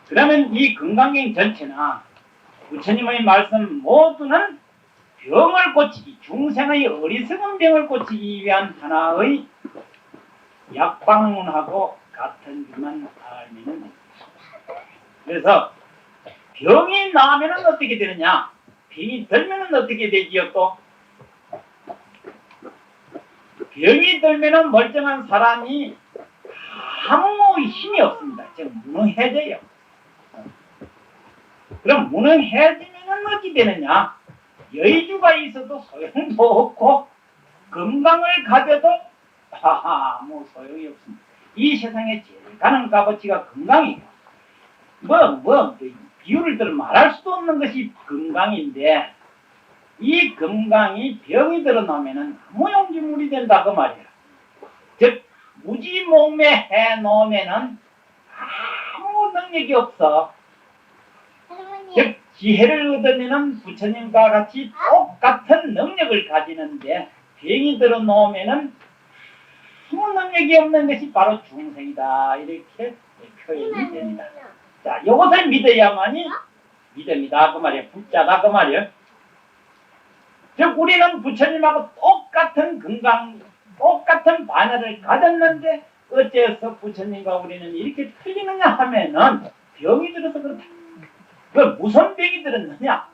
그러면 이 건강경 전체나 부처님의 말씀 모두는 병을 고치기, 중생의 어리석은 병을 고치기 위한 하나의 약방문하고 같은 줄만 알면 됩니다. 그래서 병이 나면은 어떻게 되느냐? 병이 들면은 어떻게 되지요? 또 병이 들면은 멀쩡한 사람이 아무 힘이 없습니다. 즉 무능해져요. 그럼 무능해지면은 어떻게 되느냐? 여의주가 있어도 소용도 없고 건강을 가져도 아무 소용이 없습니다. 이 세상에 제일 가는 값어치가 건강이에요. 비유를 들어 말할 수도 없는 것이 건강인데 이 건강이 병이 들어놓으면 아무 용기물이 된다 그 말이야. 즉 무지몽매해 놓으면은 아무 능력이 없어. 즉 지혜를 얻으면은 부처님과 같이 똑같은 능력을 가지는데 병이 들어놓으면은 아무 능력이 없는 것이 바로 중생이다 이렇게 표현이 됩니다. 자, 이것을 믿어야만이 믿음이다 그 말이에요. 부자다 그 말이에요. 즉 우리는 부처님하고 똑같은 건강, 똑같은 반야를 가졌는데 어째서 부처님과 우리는 이렇게 틀리느냐 하면은 병이 들어서 그렇다. 그 무슨 병이 들었느냐?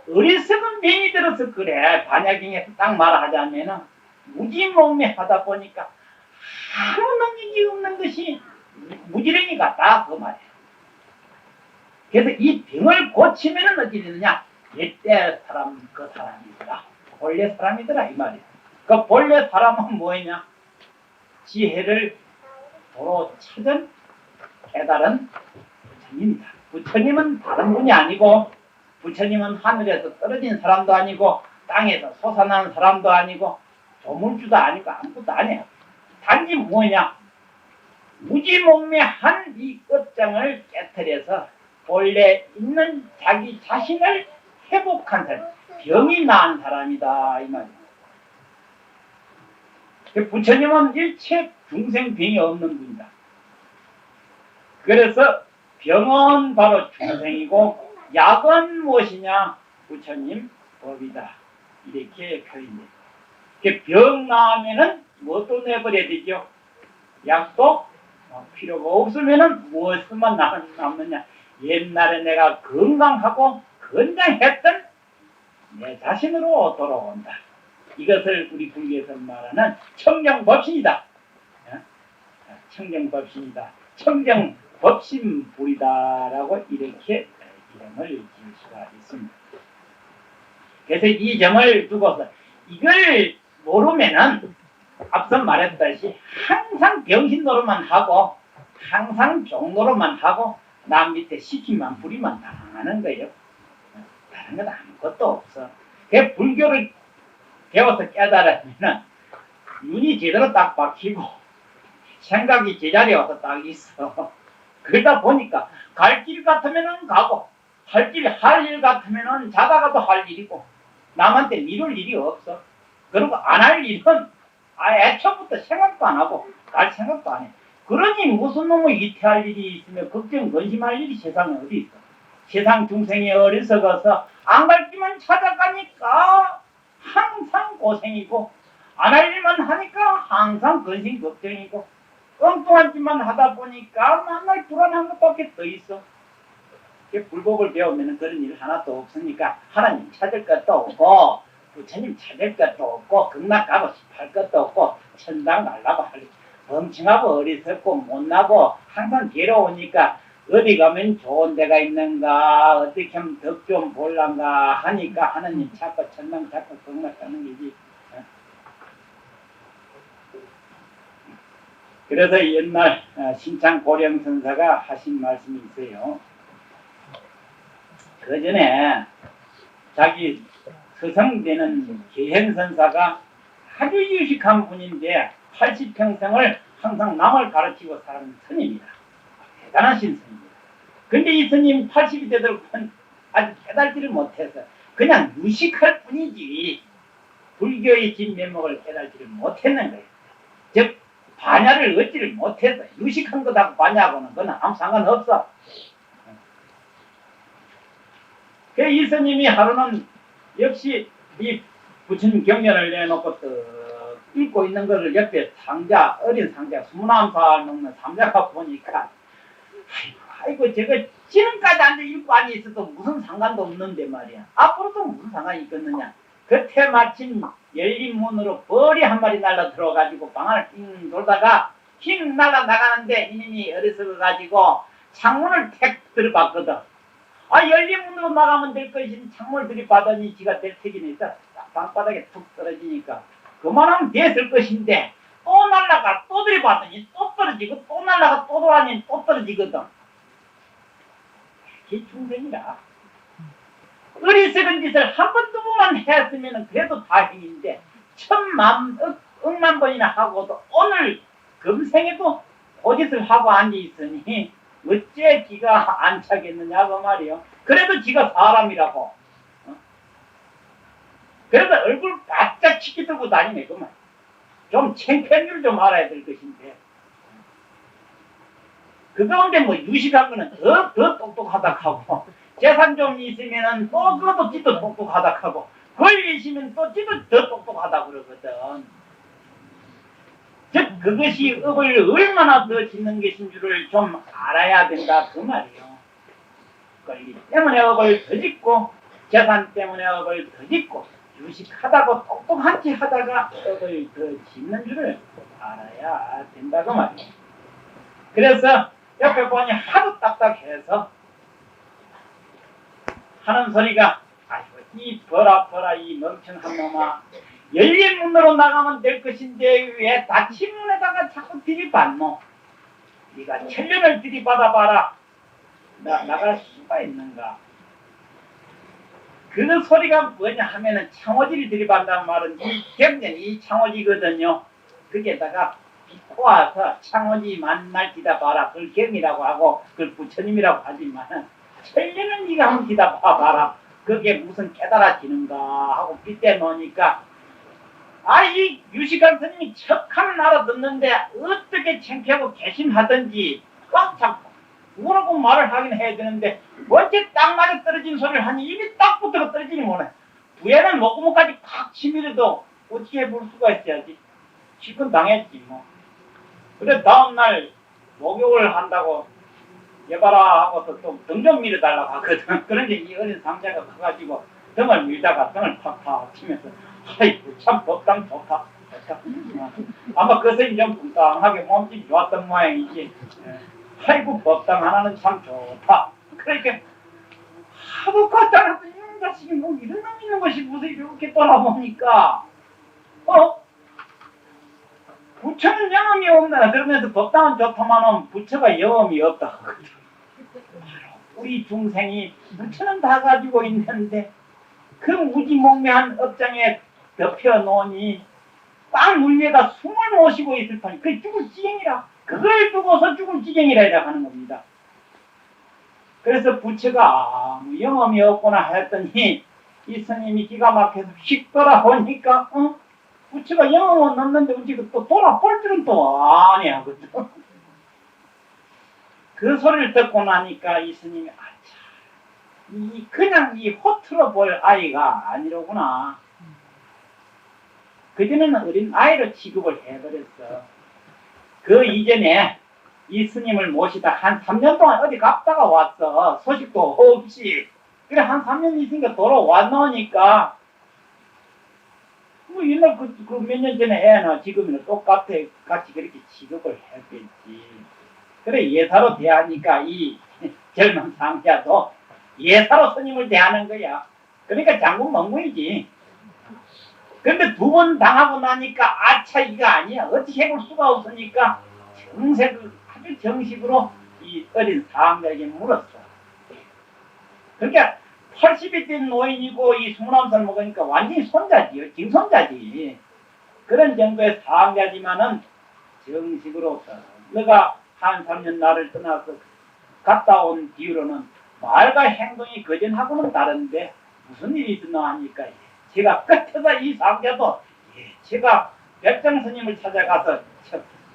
어리석은 병이 들어서 그래. 반야경에 딱 말하자면은 무지몽매하다 보니까 아무 능력이 없는 것이 무지랭이 같다 그 말이에요. 그래서 이 병을 고치면은 어떻게 되느냐? 옛때 사람 그 사람이더라. 본래 사람이더라 이 말이에요. 그 본래 사람은 뭐냐? 지혜를 도로 찾은 깨달은 부처님이다. 부처님은 다른 분이 아니고 부처님은 하늘에서 떨어진 사람도 아니고 땅에서 솟아나는 사람도 아니고 조물주도 아니고 아무것도 아니에요. 단지 뭐냐? 무지몽매한 이 업장을 깨트려서 본래 있는 자기 자신을 회복한 사람, 병이 나은 사람이다 이 말이에요. 부처님은 일체 중생 병이 없는 분이다. 그래서 병은 바로 중생이고 약은 무엇이냐? 부처님 법이다. 이렇게 표현돼요. 병 나으면은 뭣도 내버려야 되죠? 약도 필요가 없으면은 무엇만 남느냐? 옛날에 내가 건강하고 건장했던 내 자신으로 돌아온다. 이것을 우리 불교에서 말하는 청정법신이다. 청정법신이다. 청정법신불이다라고 이렇게 이름을 지을 수가 있습니다. 그래서 이 점을 두고서 이걸 모르면은 앞서 말했다시피 항상 병신 노릇만 하고 항상 종노릇만 하고 남 밑에 시키만 부리만 당하는 거예요. 다른 건 아무것도 없어. 그 불교를 배워서 깨달으면은 눈이 제대로 딱 박히고 생각이 제자리에 와서 딱 있어. 그러다 보니까 갈 길 같으면은 가고 할 일 같으면은 자다가도 할 일이고 남한테 미룰 일이 없어. 그리고 안 할 일은 애초부터 생각도 안 하고 갈 생각도 안 해. 그러니 무슨 놈의 이태할 일이 있으면 걱정 근심할 일이 세상에 어디 있어. 세상 중생이 어리석어서 안 갈 길만 찾아가니까 항상 고생이고 안 할 일만 하니까 항상 근심 걱정이고 엉뚱한 짓만 하다 보니까 맨날 불안한 것밖에 더 있어. 불법을 배우면 그런 일 하나도 없으니까 하나님 찾을 것도 없고 부처님 찾을 것도 없고 극락 가고 싶할 것도 없고 천당 가려고 할 멍청하고 어리석고 못나고 항상 괴로우니까 어디 가면 좋은 데가 있는가 어떻게 하면 덕 좀 볼란가 하니까 하나님 찾고 천당 찾고 극락 가는 거지. 그래서 옛날 신창 고령선사가 하신 말씀이 있어요. 그 전에 자기 서성되는 계행선사가 아주 유식한 분인데 80평생을 항상 남을 가르치고 사는 스님이다. 대단하신 스님이다. 근데 이 스님 80이 되도록은 아직 깨달지를 못해서 그냥 유식할 뿐이지 불교의 진면목을 깨달지를 못했는 거예요. 즉 반야를 얻지를 못해서 유식한 것하고 반야하고는 그건 아무 상관없어. 그 이스님이 하루는 역시 이 부처님 경전을 내놓고 또 읽고 있는 것을 옆에 상자, 어린 상자, 21살 먹는 상자가 보니까 아이고 저거 지금까지 앉아 읽고 앉아 있어도 무슨 상관도 없는데 말이야. 앞으로도 무슨 상관이 있겠느냐. 그때 마침 열린 문으로 벌이 한 마리 날라 들어가지고 방 안을 빙 돌다가 휙 날아 나가는데 이놈이 어리석어가지고 창문을 택 들어봤거든. 아, 열린 문으로 나가면 될 것인 창문을 들이받으니 지가 될 택이네. 방바닥에 툭 떨어지니까 그만하면 됐을 것인데 또 날라가 또 들이받으니 또 떨어지고 또 날라가 또 돌아니 또 떨어지거든. 이게 중생이라. 어리석은 짓을 한 번 두 번만 했으면 그래도 다행인데 천만 억만 번이나 하고도 오늘 금생에도 그 짓을 하고 앉아있으니 어째 지가 안 차겠느냐고 말이요. 그래도 지가 사람이라고. 그래도 얼굴 바짝 치키 들고 다니네 그만. 좀 창피한 줄 좀 알아야 될 것인데 그 가운데 뭐 유식한 거는 더 똑똑하다 하고 재산 좀 있으면은 또 그것도 지도 똑똑하다 하고 권리 있으면 또 지도 더 똑똑하다 그러거든. 즉 그것이 업을 얼마나 더 짓는 것인 줄을 좀 알아야 된다 그 말이요. 권리 때문에 업을 더 짓고 재산 때문에 업을 더 짓고 유식하다고 똑똑한 짓 하다가 업을 더 짓는 줄을 알아야 된다 그 말이요. 그래서 옆에 보니 하도 딱딱해서 하는 소리가 아이고 이 버라 이 멍청한 놈아 열린 문으로 나가면 될 것인데 왜 닫힌 문에다가 자꾸 들이받노? 네가 천년을 들이받아봐라. 나갈 수가 있는가? 그 소리가 뭐냐 하면은 창호지를 들이받는다는 말은 이 경전 이 창호지거든요. 거기에다가 비꼬아서 창호지 만날 기다봐라. 그걸 gem이라고 하고 그걸 부처님이라고 하지만 천년은 네가 한번 기다봐봐라. 그게 무슨 깨달아지는가 하고 빗대 놓으니까 이 유식한 스님이 척하면 알아듣는데 어떻게 창피하고 개심하든지 꽉 잡고 뭐라고 말을 하긴 해야 되는데 어째 딱 맞아 떨어진 소리를 하니 입이 딱 붙어서 떨어지니 뭐네. 부에는 목구멍까지 팍 치밀어도 어떻게 해볼 수가 있어야지. 실컷 당했지 뭐. 그래 다음날 목욕을 한다고 여봐라 하고서 또 등 좀 밀어달라고 하거든. 그런데 이 어린 상자가 커가지고 등을 밀다가 등을 팍팍 치면서 아이고 참 법당 좋다. 아마 그 선생님 좀 붕땅하게 몸집이 좋았던 모양이지. 아이고 법당 하나는 참 좋다. 그러니까 하도 걷다가 이런 자식이 뭐 이런 놈 있는 것이 무슨 이렇게 떠나보니까 부처는 영험이 없나 그러면서 법당은 좋다마는 부처가 영험이 없다 하거든. 우리 중생이 부처는 다 가지고 있는데 그 무지몽매한 업장에 덮여놓으니 빵 물려다 숨을 못 쉬고 있을 판이 그게 죽을 지경이라 그걸 두고서 죽을 지경이라 해야 하는 겁니다. 그래서 부처가 아무 영험이 없구나 했더니 이 스님이 기가 막혀서 휙 돌아보니까 부처가 영험은 없는데 우리가 또 돌아볼 줄은 또 아니 하거든. 그 소리를 듣고 나니까 이 스님이 그냥 이 호트로 볼 아이가 아니로구나. 그전에는 어린 아이로 취급을 해버렸어. 그 이전에 이 스님을 모시다 한 3년 동안 어디 갔다가 왔어. 소식도 없이. 그래 한 3년 있으니까 돌아왔노니까 뭐 옛날 그 몇 년 전에 애나 지금이나 똑같아. 같이 그렇게 취급을 했겠지. 그래 예사로 대하니까 이 젊은 상자도 예사로 스님을 대하는 거야. 그러니까 장군 멍구이지. 그런데 두 번 당하고 나니까 아차 이거 아니야. 어떻게 해볼 수가 없으니까 정색을 아주 정식으로 이 어린 사람들에게 물었어. 그러니까 80이 된 노인이고 이 21살 먹으니까 완전히 손자지요. 징손자지. 그런 정도의 사람자지만은 정식으로 너가 한 3년 나를 떠나서 갔다 온 뒤로는 말과 행동이 그전하고는 다른데 무슨 일이 있었나 하니까 제가 끝에서 이 상자도 제가 백정 스님을 찾아가서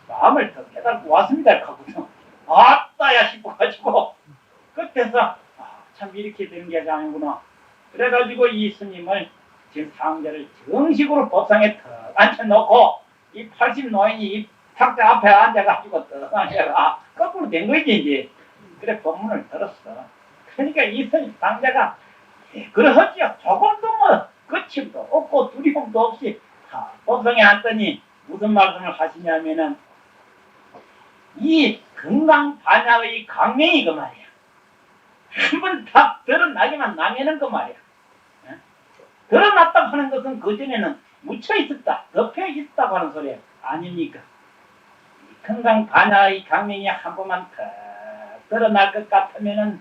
마음을 더 깨닫고 왔습니다 하고서 아따야 싶어가지고 끝에서 참 이렇게 되는 게 아니구나. 그래가지고 이 스님을 지금 상자를 정식으로 법상에 턱 앉혀놓고 이 80 노인이 이 탁자 앞에 앉아가지고 턱 앉아가 거꾸로 된 거지 이제. 그래 법문을 들었어. 그러니까 이 스님 상자가 그러하지요. 조금도 뭐 거침도 없고 두려움도 없이 법상에 앉더니 무슨 말씀을 하시냐면은 이 건강 반야의 강명이 그 말이야. 한번 딱 드러나기만 나면은 그 말이야. 드러났다고 하는 것은 그전에는 묻혀 있었다, 덮여 있었다고 하는 소리야. 아닙니까? 건강 반야의 강명이 한 번만 탁 드러날 것 같으면은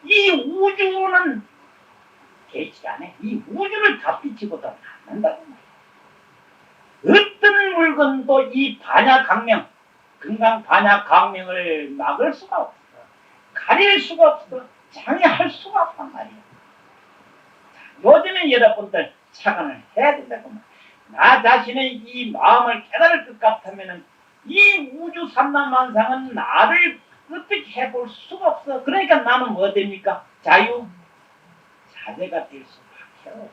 이 우주는 개치가 안 해. 이 우주를 다 비치고도 않는다고 말이야. 어떤 물건도 이 반야 강명, 건강 반야 강명을 막을 수가 없어. 가릴 수가 없어. 장애할 수가 없단 말이야. 요즘에 여러분들 착안을 해야 된다고 말이야. 나 자신의 이 마음을 깨달을 것 같으면은 이 우주 삼라만상은 나를 어떻게 해볼 수가 없어. 그러니까 나는 뭐 됩니까? 자유, 자제가 될 수밖에 없어.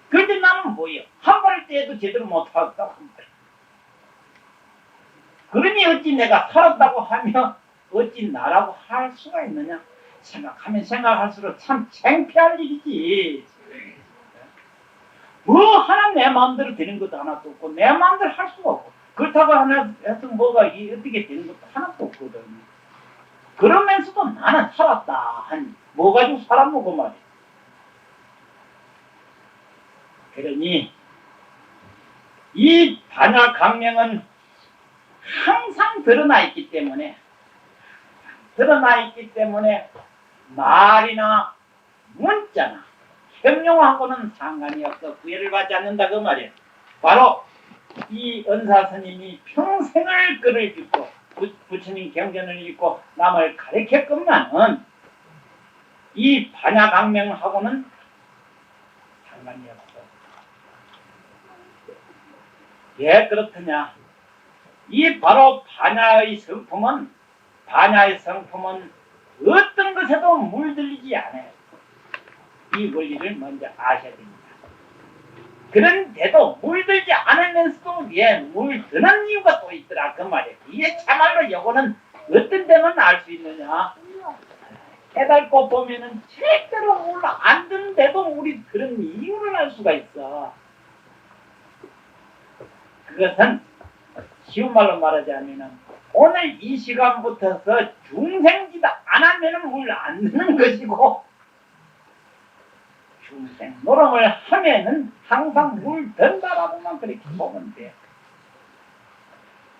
그런데 나는 뭐예요? 한 발 때도 제대로 못하겠다. 한 발. 그러니 어찌 내가 살았다고 하며 어찌 나라고 할 수가 있느냐? 생각하면 생각할수록 참 창피할 일이지. 뭐 하나 내 마음대로 되는 것도 하나도 없고 내 마음대로 할 수가 없고 그렇다고 하나 해서 뭐가 어떻게 되는 것도 하나도 없거든. 그러면서도 나는 살았다. 한 뭐 가지고 살았노고 말이야. 그러니 이 반야 강명은 항상 드러나 있기 때문에 말이나 문자나 형용하고는 상관이 없어 구애를 받지 않는다 그 말이야. 바로 이 은사스님이 평생을 글을 읽고 부처님 경전을 읽고 남을 가르쳤건만은 이 반야강명하고는 상관이 없어. 왜 그렇더냐? 이 바로 반야의 성품은 어떤 것에도 물들리지 않아요. 이 원리를 먼저 아셔야 됩니다. 그런데도 물들지 않으면서도 왜 물드는 이유가 또 있더라 그 말이에요. 이게 참말로 요거는 어떤 데만 알 수 있느냐? 깨달고 보면은 절대로 몰라 안 드는데도 우리 그런 이유를 알 수가 있어. 그것은 쉬운 말로 말하자면은 오늘 이 시간부터서 중생지다 안 하면은 물 안 드는 것이고 중생 노름을 하면은 항상 물 든다라고만 그렇게 보면 돼.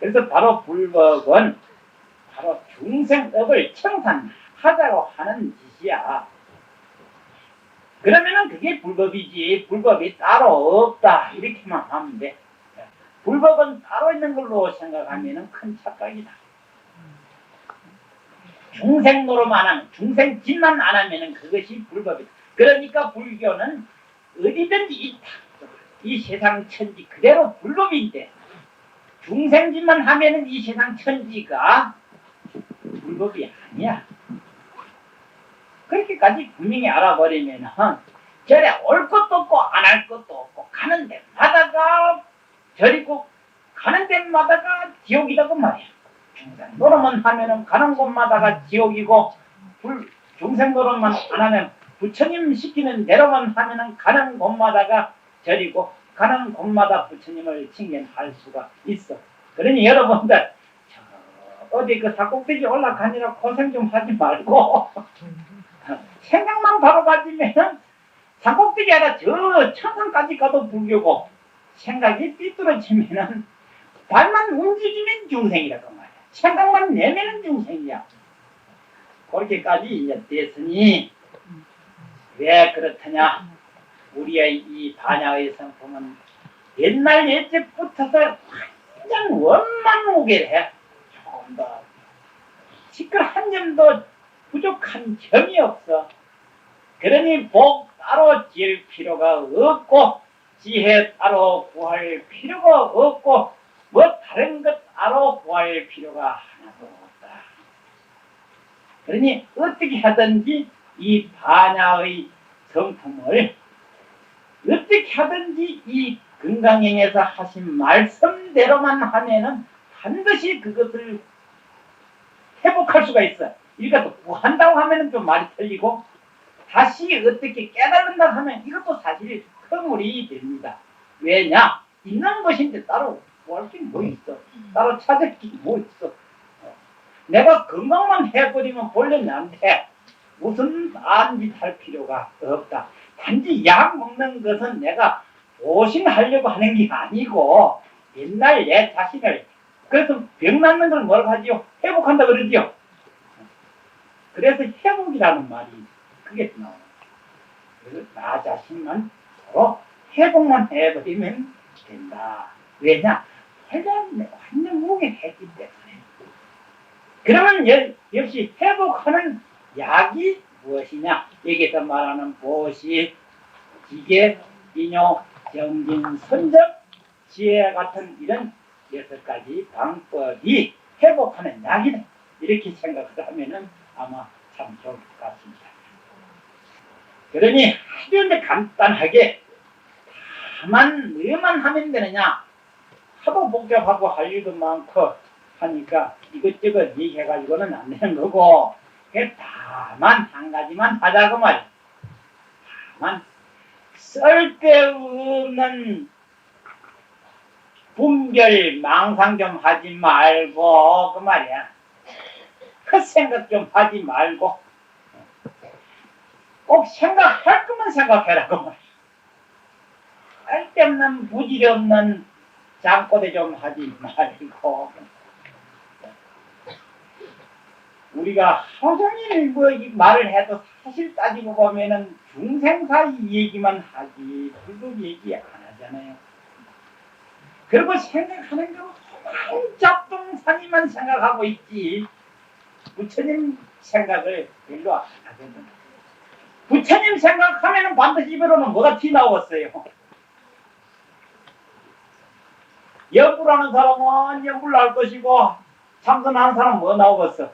그래서 바로 불법은 바로 중생업을 청산하자고 하는 짓이야. 그러면은 그게 불법이지 불법이 따로 없다 이렇게만 하면 돼. 불법은 따로 있는 걸로 생각하면은 큰 착각이다. 중생 노름만 하면 중생 짓만 안 하면은 그것이 불법이다. 그러니까 불교는 어디든지 있다. 이 세상 천지 그대로 불법인데 중생짓만 하면은 이 세상 천지가 불법이 아니야. 그렇게까지 분명히 알아버리면은 절에 올 것도 없고 안 할 것도 없고 가는 데마다가 절이고 가는 데마다가 지옥이라고 말이야. 중생 노름만 하면은 가는 곳마다가 지옥이고 중생 노름만 안 하면 부처님 시키는 대로만 하면은 가는 곳마다가 절이고 가는 곳마다 부처님을 칭견할 수가 있어. 그러니 여러분들 어디 그 산꼭대기 올라가니라 고생 좀 하지 말고 생각만 바로 가지면은 산꼭대기 아니라 저 천상까지 가도 불교고 생각이 삐뚤어지면은 발만 움직이면 중생이라고 말이야. 생각만 내면은 중생이야. 그렇게까지 이제 됐으니 왜 그렇더냐? 우리의 이 반야의 성품은 옛날 옛적부터서 완전 원만무계를 해. 조금 더 시끌 한 점도 부족한 점이 없어. 그러니 복 따로 지을 필요가 없고 지혜 따로 구할 필요가 없고 뭐 다른 것 따로 구할 필요가 하나도 없다. 그러니 어떻게 하든지 이 반야의 성품을 어떻게 하든지 이 건강행에서 하신 말씀대로만 하면은 반드시 그것을 회복할 수가 있어. 그러니까 또 구한다고 하면은 좀 말이 틀리고 다시 어떻게 깨달은다 하면 이것도 사실 허물이 됩니다. 왜냐? 있는 것인데 따로 구할 게 뭐 있어? 따로 찾을 게 뭐 있어? 내가 건강만 해버리면 본래 나한테 무슨 딴짓 할 필요가 없다. 단지 약 먹는 것은 내가 보신하려고 하는 게 아니고 옛날 내 자신을 그래서 병 낫는 걸 뭐라고 하지요? 회복한다 그러지요. 그래서 회복이라는 말이 그게 나와요. 그래서 나 자신만 서로 회복만 해버리면 된다. 왜냐? 완전 무게했기 때문에. 그러면 역시 회복하는 약이 무엇이냐? 여기서 말하는 보시, 기계, 인요, 정진, 선적, 지혜 같은 이런 6가지 방법이 회복하는 약이다. 이렇게 생각을 하면은 아마 참 좋을 것 같습니다. 그러니 아주 간단하게 다만 뭐만 하면 되느냐? 하도 복잡하고 할 일도 많고 하니까 이것저것 얘기해가지고는 안 되는 거고 다만 한 가지만 하자고 말이야. 다만 쓸데없는 분별 망상 좀 하지 말고 그 말이야. 그 생각 좀 하지 말고 꼭 생각할 것만 생각해라고 말이야. 쓸데없는 부질없는 장꼬대 좀 하지 말고 우리가 하루 종일 이 말을 해도 사실 따지고 보면은 중생사의 얘기만 하지 불법 얘기 안 하잖아요. 그리고 생각하는 건 잡동사니만 생각하고 있지 부처님 생각을 별로 안 하거든. 부처님 생각하면은 반드시 입으로는 뭐가 튀나오겠어요. 연불하는 사람은 연불 날 것이고 참선하는 사람은 뭐 나오겠어?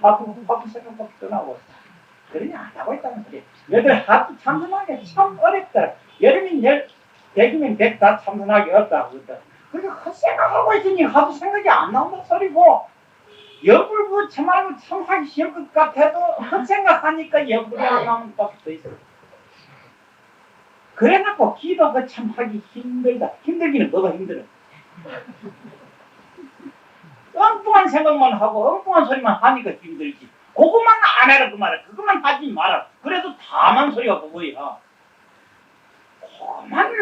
하부 생각밖에 더 나오겠어. 그러니 안 하고 있다는 소리. 얘들 하부 참선하기 참 어렵다. 여름이 백이면 백 다 참선하기 어렵다고 그랬다. 그러니까 그 생각하고 있으니 하부 생각이 안 나온다 소리고 연불 참말로 참 하기 쉬울 것 같아도 그 생각하니까 연불이 안 나오는 것밖에 더 있어. 그래갖고 기도가 참 하기 힘들다. 힘들기는 뭐가 힘들어? 엉뚱한 생각만 하고 엉뚱한 소리만 하니까 힘들지. 그것만 안 해라 그 말이야. 그것만 하지 마라. 그래도 다만 소리가 그거야. 그것만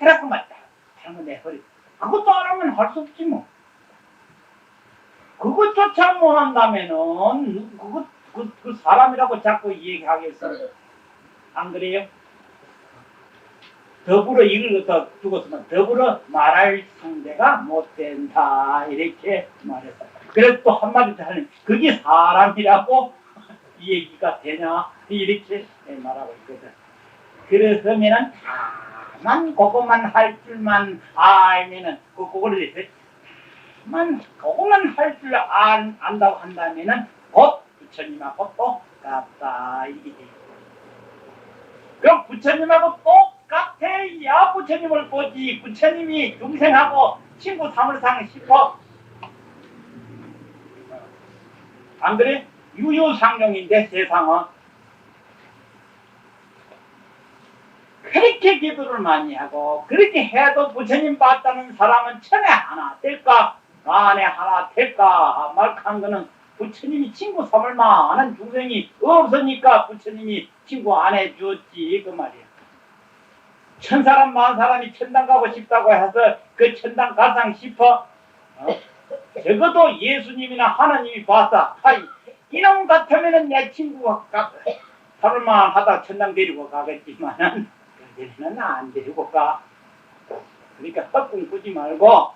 해라 그 말이야. 잘못 내 소리. 그것도 안 하면 할 수 없지 뭐. 그것조차 못 한다면은 그 사람이라고 자꾸 얘기하겠어. 안 그래요? 더불어 이걸 갖다 두고서는 더불어 말할 상대가 못 된다 이렇게 말했어. 그래서 또 한마디 더 하는 그게 사람이라고 이 얘기가 되냐 이렇게 말하고 있거든. 그러면은 다만 그것만 할 줄만 알면은 그거를 그것만 할 줄 안다고 한다면은 곧 부처님하고 똑같다 이게 돼요. 그럼 부처님하고 똑같아야 부처님을 보지 부처님이 중생하고 친구 삼을상 싶어? 안 그래? 유유상종인데 세상은 그렇게 기도를 많이 하고 그렇게 해도 부처님 봤다는 사람은 천에 하나 될까 만에 하나 될까 말한 거는 부처님이 친구 삼을 만한 중생이 없으니까 부처님이 친구 안 해줬지 그 말이야. 천사람 만사람이 천당 가고 싶다고 해서 그 천당 가상 싶어? 적어도 예수님이나 하나님이 봤다. 이놈 같으면은 내 친구가 삼을만 하다 천당 데리고 가겠지만은 그들은 안 데리고 가. 그러니까 헛꿈 꾸지 말고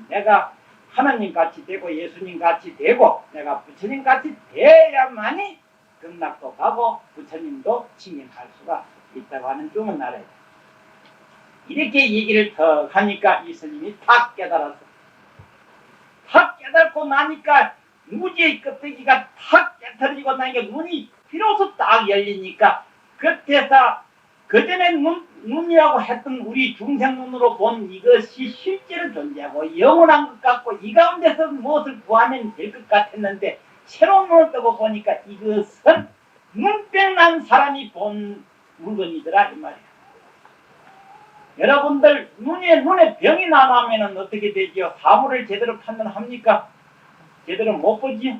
내가 하나님 같이 되고 예수님 같이 되고 내가 부처님 같이 돼야만이 극락도 가고 부처님도 칭행할 수가 있다고 하는 중은 알아야 돼. 이렇게 얘기를 더 하니까 이 스님이 탁 깨달았어. 탁 깨달고 나니까 무지의 껍데기가 탁 깨트려지고 나니까 눈이 비로소 딱 열리니까 그때서 그전에 눈이라고 했던 우리 중생 눈으로 본 이것이 실제로 존재하고 영원한 것 같고 이 가운데서 무엇을 구하면 될 것 같았는데 새로운 눈을 뜨고 보니까 이것은 눈병 난 사람이 본 물건이더라 이 말이야. 여러분들 눈에 병이 나면 어떻게 되지요? 사물을 제대로 판단합니까? 제대로 못 보지요?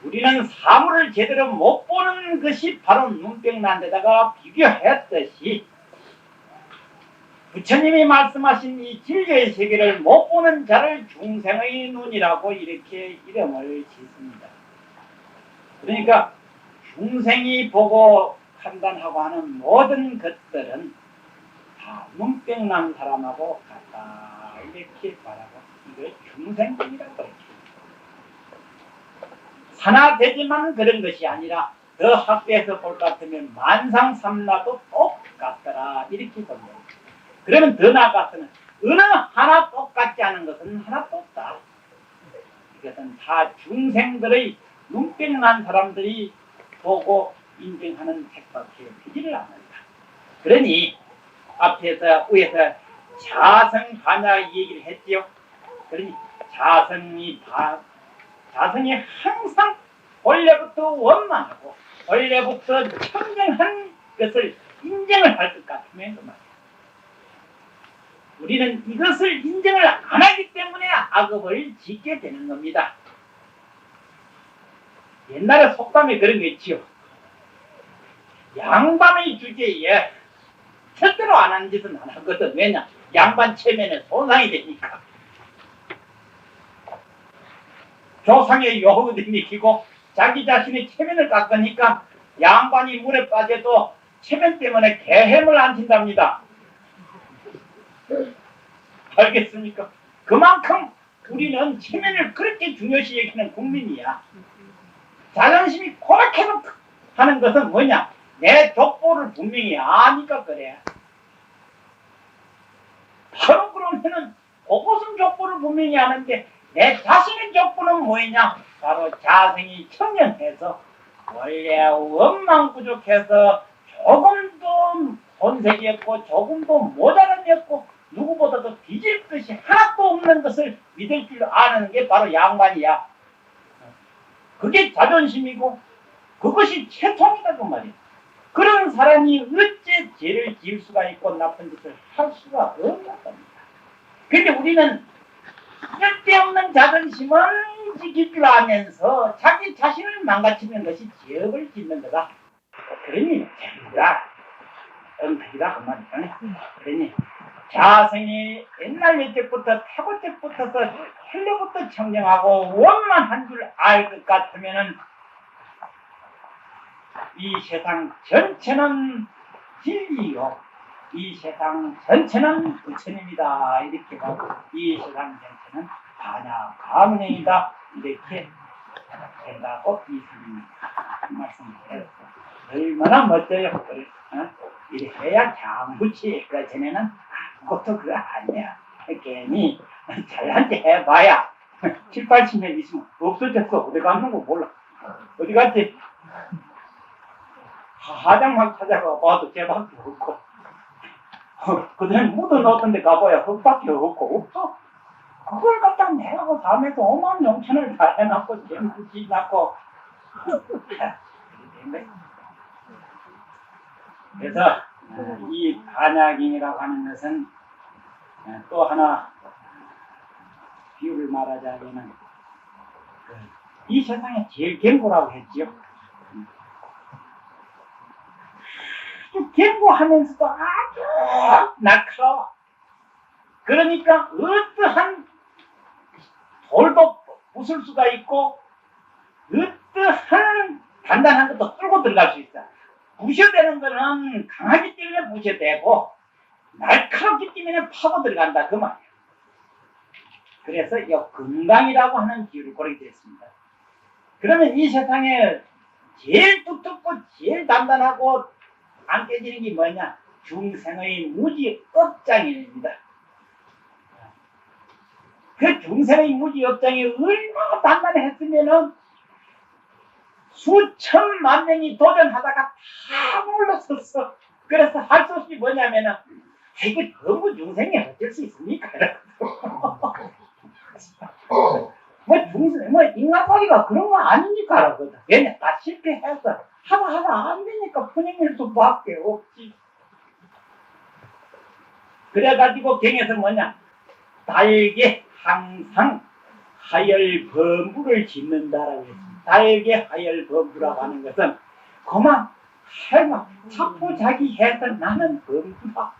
우리는 사물을 제대로 못 보는 것이 바로 눈병 난 데다가 비교했듯이 부처님이 말씀하신 이 진리의 세계를 못 보는 자를 중생의 눈이라고 이렇게 이름을 짓습니다. 그러니까 중생이 보고 판단하고 하는 모든 것들은 다 눈병 난 사람하고 같다 이렇게 말하고 이걸 중생이라고 했죠. 산하되지만 그런 것이 아니라 더 학대해서 볼 것 같으면 만상삼라도 똑같더라 이렇게 봅니다. 그러면 더 나아가서는 어느 하나 똑같지 않은 것은 하나도 없다. 이것은 다 중생들의 눈병 난 사람들이 보고 인정하는 책밖에 되지를 않는다. 그러니 앞에서 위에서 자성 반야 얘기를 했지요. 그러니 자성이 항상 원래부터 원만하고 원래부터 청정한 것을 인정을 할 것 같으면 그 말이야. 우리는 이것을 인정을 안 하기 때문에 악업을 짓게 되는 겁니다. 옛날에 속담에 그런 게 있지요. 양반의 주제에 절대로 안 하는 짓은 안 하거든. 왜냐? 양반 체면에 손상이 되니까. 조상의 요구를 지키고 자기 자신의 체면을 깎으니까 양반이 물에 빠져도 체면 때문에 개햄을 안 친답니다. 알겠습니까? 그만큼 우리는 체면을 그렇게 중요시 여기는 국민이야. 자존심이 그렇게 하는 것은 뭐냐? 내 족보를 분명히 아니까 그래. 바로 그러면은 그것은 족보를 분명히 아는데 내 자신의 족보는 뭐냐? 바로 자생이 청년해서 원래 원망 부족해서 조금도 손색이 없고 조금도 모자람이 없고 누구보다도 뒤질 것이 하나도 없는 것을 믿을 줄 아는 게 바로 양반이야. 그게 자존심이고 그것이 채통이다 그 말이야. 그런 사람이 어째 죄를 지을 수가 있고 나쁜 짓을 할 수가 없는 겁니다. 그런데 우리는 쓸데없는 자존심을 지킬 줄 아면서 자기 자신을 망가뜨리는 것이 죄업을 짓는 거다. 그러니 전부 다 엉터리다 그 말이야. 그러니 자생이 옛날 옛적부터 태고적부터서 헬로부터 청정하고 원만한 줄 알 것 같으면은 이 세상 전체는 진리요. 이 세상 전체는 부처님이다. 이렇게 하고 이 세상 전체는 반야 가문행이다. 이렇게 된다고 이스님이 말씀드렸어요. 얼마나 멋져요. 이렇게 해야 장부치. 그 전에는 아무것도 그거 아니야. 괜히 잘난 체 해봐야 7, 80년 있으면 없어졌어. 어디 갔는 거 몰라. 어디 갔지? 화장만 찾아가 봐도 쟤밖에 없고 그전에 묻어놓던 데 가봐야 흙밖에 없고 없어. 그걸 갖다 내가 밤에서 오만 용천을 다 해놨고 잼부치 낳고 그래서 이 반야경이라고 하는 것은 또 하나 비유를 말하자면은 이 세상에 제일 견고라고 했지요. 견고하면서도 아주 날카로워. 그러니까 어떠한 돌도 부술 수가 있고 어떠한 단단한 것도 뚫고 들어갈 수 있어. 부셔대는 거는 강하기 때문에 부셔대고 날카롭기 때문에 파고 들어간다 그 말이야. 그래서 이 금강이라고 하는 비유를 고르게 되었습니다. 그러면 이 세상에 제일 두텁고 제일 단단하고 안 깨지는 게 뭐냐? 중생의 무지 업장입니다. 그 중생의 무지 업장이 얼마나 단단했으면은 수천만 명이 도전하다가 다 물러섰어. 그래서 할 수 없이 뭐냐면은 이거 너무 중생이 어쩔 수 있습니까? 뭐 중생, 뭐 인간관계가 그런 거 아니니까 라거든. 왜냐, 다 실패해서 하다 안 되니까 분행일 수밖에 없지. 그래가지고 경에서 뭐냐, 달게 항상 하열범부를 짓는다라고 했습니다. 달게 하열범부라고 하는 것은 그만 자꾸 자기 해서 나는 범부다,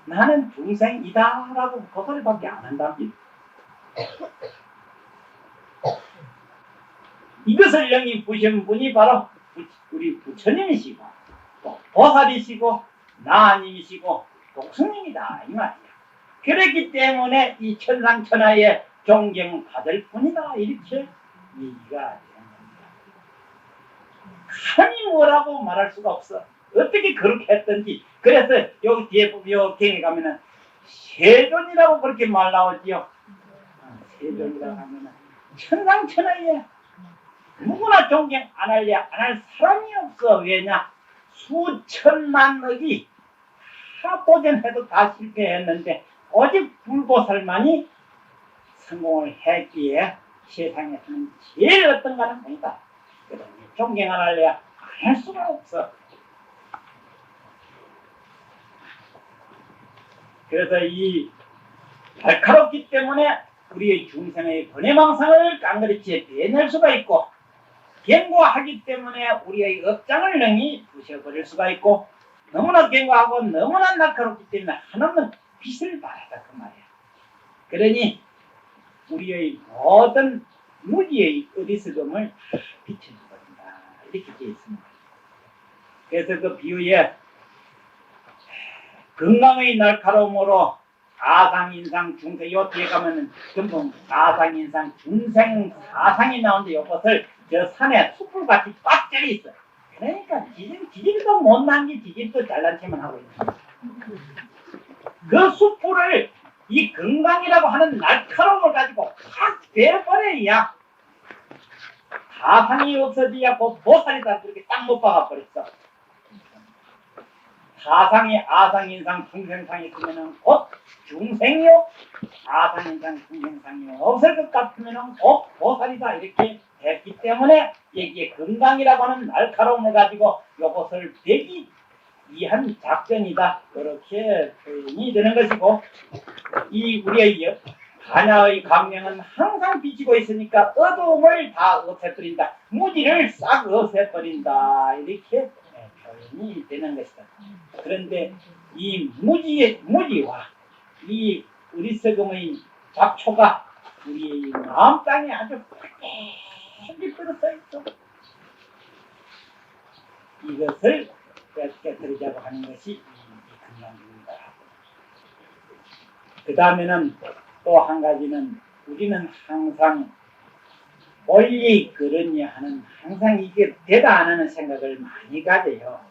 나는 중생이다라고 그 소리밖에 안 한답니다. 이것을 영이 부신 분이 바로 우리 부처님이시고 또 보살이시고 나님이시고 독수님이다 이 말이야. 그렇기 때문에 이 천상천하에 존경받을 뿐이다 이렇게 얘기가 되는 겁니다. 감히 뭐라고 말할 수가 없어. 어떻게 그렇게 했던지. 그래서 여기 뒤에 보면 경에 가면은 세존이라고 그렇게 말 나오지요. 세존이라고 하면은 천상천하에 누구나 존경 안 할 사람이 없어. 왜냐? 수천만억이 다 도전해도 다 실패했는데 오직 불보살만이 성공을 했기에 세상에서는 제일 어떤가는 보이다. 그러니 존경 안 할 수가 없어. 그래서 이 날카롭기 때문에 우리의 중생의 번뇌망상을 깡그리치에 빼낼 수가 있고, 견고하기 때문에 우리의 업장을 능히 부셔버릴 수가 있고, 너무나 견고하고 너무나 날카롭기 때문에 한없는 빛을 발하다 그 말이야. 그러니 우리의 모든 무지의 어리석음을 비춰버린다 이렇게 되어 있습니다. 그래서 그 비유에 건강의 날카로움으로 아상인상 중생, 요 뒤에 가면은 전부 아상인상 중생 사상이 나오는데 이것을 저 산에 숯불같이 꽉 쩔어 있어. 그러니까 지질도 못난 게 지질도 잘난 체만 하고 있는 거야. 그 숯불을 이 건강이라고 하는 날카로움을 가지고 확 베어버려야 사상이 없어져야 보살이다 그렇게 딱 못 박아버렸어. 사상이 아상인상 중생상이 있으면은 곧 중생이요, 아상인상 중생상이요 없을 것 같으면은 곧 보살이다 이렇게 했기 때문에 여기에 건강이라고 하는 날카로움을 가지고 이것을 되기 위한 작전이다 이렇게 표현이 되는 것이고, 이 우리의 반야의 강명은 항상 비치고 있으니까 어두움을 다 없애버린다, 무지를 싹 없애버린다 이렇게 표현이 되는 것이다. 그런데 이 무지와 이 어리석음의 잡초가 우리의 마음 땅에 아주 깊이 들어서 있어. 이것을 깨뜨리자고 하는 것이 이 금강입니다. 그 다음에는 또 한 가지는 우리는 항상 올리 그러니 하는, 항상 이게 되다 안 하는 생각을 많이 가져요.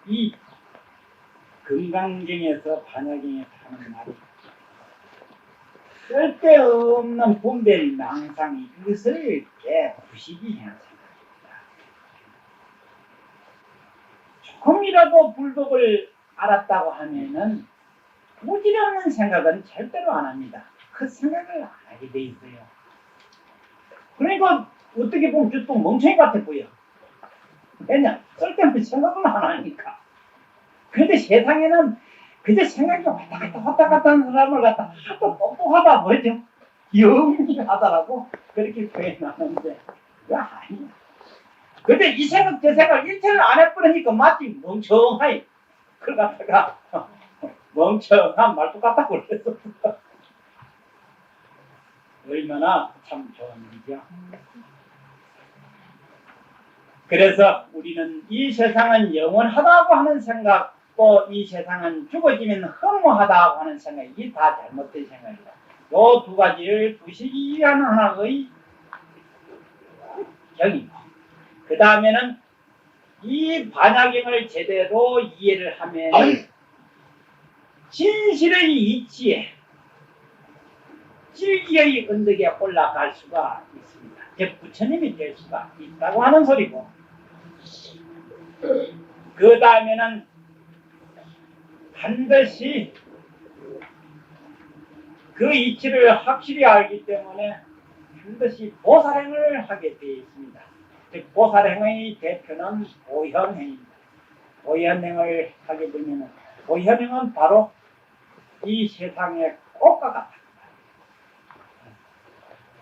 이 건강경에서 반야경에서 하는 말이 쓸데없는 분별 망상이 이것을 깨부시기 위한 생각입니다. 조금이라도 불법을 알았다고 하면은 무지없는 생각은 절대로 안 합니다. 그 생각을 안 하게 돼 있어요. 그러니까 어떻게 보면 또 멍청이 같아 보여. 왜냐? 쓸데없는 생각을 안 하니까. 그런데 세상에는 그저 생각이 왔다 갔다 하는 사람을 갖다 하도 똑똑하다 뭐죠? 영리하다라고 그렇게 표현하는데 그거 아니야. 근데 이 생각 저 생각 일체를 안 해버리니까 마치 멍청하이 그걸 갖다가 멍청한 말도 같다고 그랬어. 얼마나 참 좋은 일이죠. 그래서 우리는 이 세상은 영원하다고 하는 생각, 또 이 세상은 죽어지면 허무하다고 하는 생각이 다 잘못된 생각이다. 이 두 가지를 부시기 위한 하나의 경이고, 그 다음에는 이 반야경을 제대로 이해를 하면 진실의 이치에 진리의 언덕에 올라갈 수가 있습니다. 즉 부처님이 될 수가 있다고 하는 소리고, 그 다음에는 반드시 그 이치를 확실히 알기 때문에 반드시 보살행을 하게 되어 있습니다. 즉 보살행의 대표는 보현행입니다. 보현행을 하게 되면 보현행은 바로 이 세상의 꽃과 같다.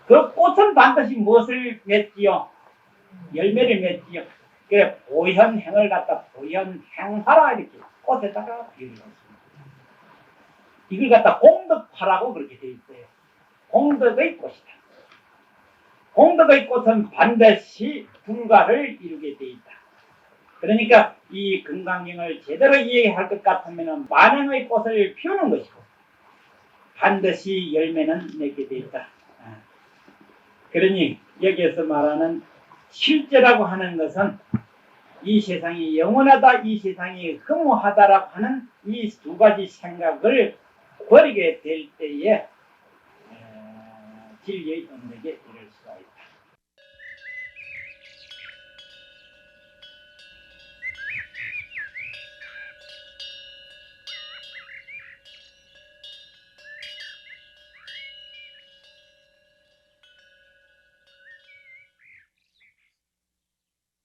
그 꽃은 반드시 무엇을 맺지요? 열매를 맺지요. 그래 보현행을 갖다 보현행하라 이렇게 꽃에다가 비유했습니다. 이걸 갖다 공덕화라고 그렇게 되어 있어요. 공덕의 꽃이다. 공덕의 꽃은 반드시 불가를 이루게 되어 있다. 그러니까 이 금강경을 제대로 이해할 것 같으면 만행의 꽃을 피우는 것이고 반드시 열매는 맺게 되어 있다. 그러니 여기에서 말하는 실제라고 하는 것은 이 세상이 영원하다, 이 세상이 허무하다라고 하는 이 두 가지 생각을 버리게 될 때에 진리의 언덕에